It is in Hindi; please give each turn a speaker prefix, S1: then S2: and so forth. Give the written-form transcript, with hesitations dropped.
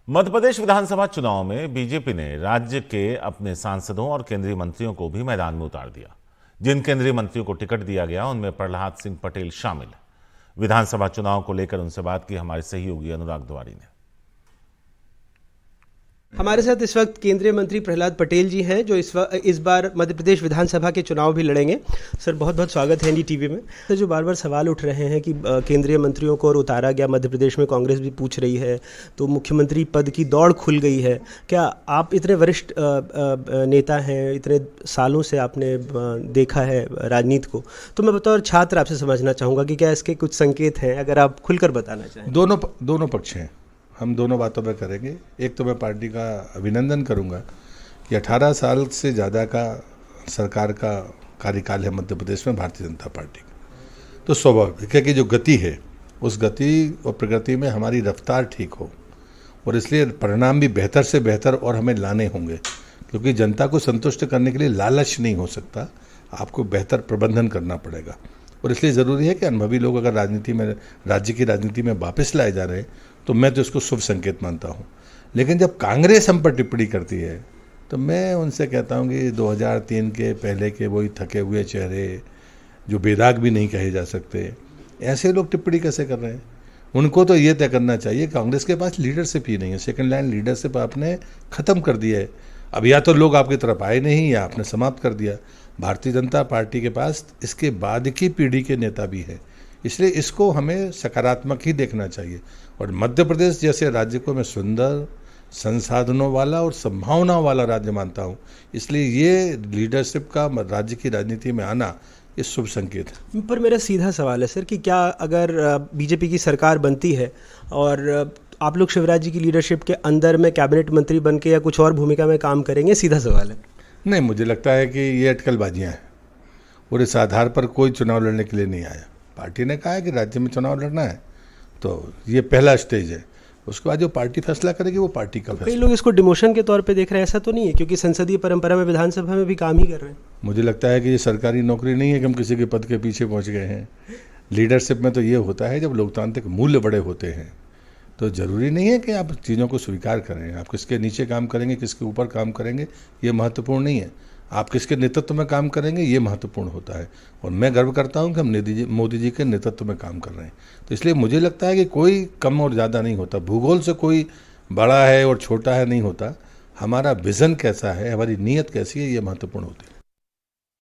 S1: मध्य प्रदेश विधानसभा चुनाव में बीजेपी ने राज्य के अपने सांसदों और केंद्रीय मंत्रियों को भी मैदान में उतार दिया। जिन केंद्रीय मंत्रियों को टिकट दिया गया उनमें प्रहलाद सिंह पटेल शामिल है। विधानसभा चुनाव को लेकर उनसे बात की हमारे सहयोगी अनुराग द्वारी ने।
S2: हमारे साथ इस वक्त केंद्रीय मंत्री प्रहलाद पटेल जी हैं, जो इस बार मध्य प्रदेश विधानसभा के चुनाव भी लड़ेंगे। सर, बहुत बहुत स्वागत है NDTV में। सर, जो बार बार सवाल उठ रहे हैं कि केंद्रीय मंत्रियों को और उतारा गया, मध्य प्रदेश में कांग्रेस भी पूछ रही है, तो मुख्यमंत्री पद की दौड़ खुल गई है। क्या आप इतने वरिष्ठ नेता हैं, इतने सालों से आपने देखा है राजनीति को, तो मैं बतौर छात्र आपसे समझना चाहूँगा कि क्या इसके कुछ संकेत हैं, अगर आप खुलकर बताना चाहें।
S3: दोनों पक्ष हैं, हम दोनों बातों पर करेंगे। एक तो मैं पार्टी का अभिनंदन करूंगा कि 18 साल से ज़्यादा का सरकार का कार्यकाल है मध्य प्रदेश में भारतीय जनता पार्टी का। तो स्वाभाविक है कि जो गति है उस गति और प्रगति में हमारी रफ्तार ठीक हो, और इसलिए परिणाम भी बेहतर से बेहतर और हमें लाने होंगे, क्योंकि जनता को संतुष्ट करने के लिए लालच नहीं हो सकता, आपको बेहतर प्रबंधन करना पड़ेगा। और इसलिए ज़रूरी है कि अनुभवी लोग अगर राज्य की राजनीति में वापस लाए जा रहे हैं तो मैं तो इसको शुभ संकेत मानता हूँ। लेकिन जब कांग्रेस हम पर टिप्पणी करती है तो मैं उनसे कहता हूँ कि 2003 के पहले के वही थके हुए चेहरे जो बेदाग भी नहीं कहे जा सकते, ऐसे लोग टिप्पणी कैसे कर रहे हैं? उनको तो ये तय करना चाहिए, कांग्रेस के पास लीडरशिप ही नहीं है, सेकंड लाइन लीडरशिप आपने ख़त्म कर दिया है। अब या तो लोग आपकी तरफ आए नहीं या आपने समाप्त कर दिया। भारतीय जनता पार्टी के पास इसके बाद की पीढ़ी के नेता भी हैं, इसलिए इसको हमें सकारात्मक ही देखना चाहिए। और मध्य प्रदेश जैसे राज्य को मैं सुंदर, संसाधनों वाला और संभावनाओं वाला राज्य मानता हूँ, इसलिए ये लीडरशिप का राज्य की राजनीति में आना ये शुभ संकेत है।
S2: पर मेरा सीधा सवाल है सर कि क्या अगर बीजेपी की सरकार बनती है और आप लोग शिवराज जी की लीडरशिप के अंदर में कैबिनेट मंत्री बन के या कुछ और भूमिका में काम करेंगे? सीधा सवाल है।
S3: नहीं, मुझे लगता है कि ये अटकलबाजियाँ हैं और इस आधार पर कोई चुनाव लड़ने के लिए नहीं आया। पार्टी ने कहा है कि राज्य में चुनाव लड़ना है, तो ये पहला स्टेज है। उसके बाद जो पार्टी फैसला करेगी वो पार्टी का फैसला।
S2: कई लोग इसको डिमोशन के तौर पे देख रहे हैं, ऐसा तो नहीं है? क्योंकि संसदीय परंपरा में विधानसभा में भी काम ही कर रहे हैं।
S3: मुझे लगता है कि ये सरकारी नौकरी नहीं है कि हम किसी के पद के पीछे पहुंच गए हैं। लीडरशिप में तो ये होता है जब लोकतांत्रिक मूल्य बड़े होते हैं तो ज़रूरी नहीं है कि आप चीज़ों को स्वीकार करें। आप किसके नीचे काम करेंगे, किसके ऊपर काम करेंगे, ये महत्वपूर्ण नहीं है। आप किसके नेतृत्व में काम करेंगे ये महत्वपूर्ण होता है। और मैं गर्व करता हूं कि हम मोदी जी के नेतृत्व में काम कर रहे हैं। तो इसलिए मुझे लगता है कि कोई कम और ज़्यादा नहीं होता, भूगोल से कोई बड़ा है और छोटा है नहीं होता। हमारा विज़न कैसा है, हमारी नीयत कैसी है, ये महत्वपूर्ण होती है।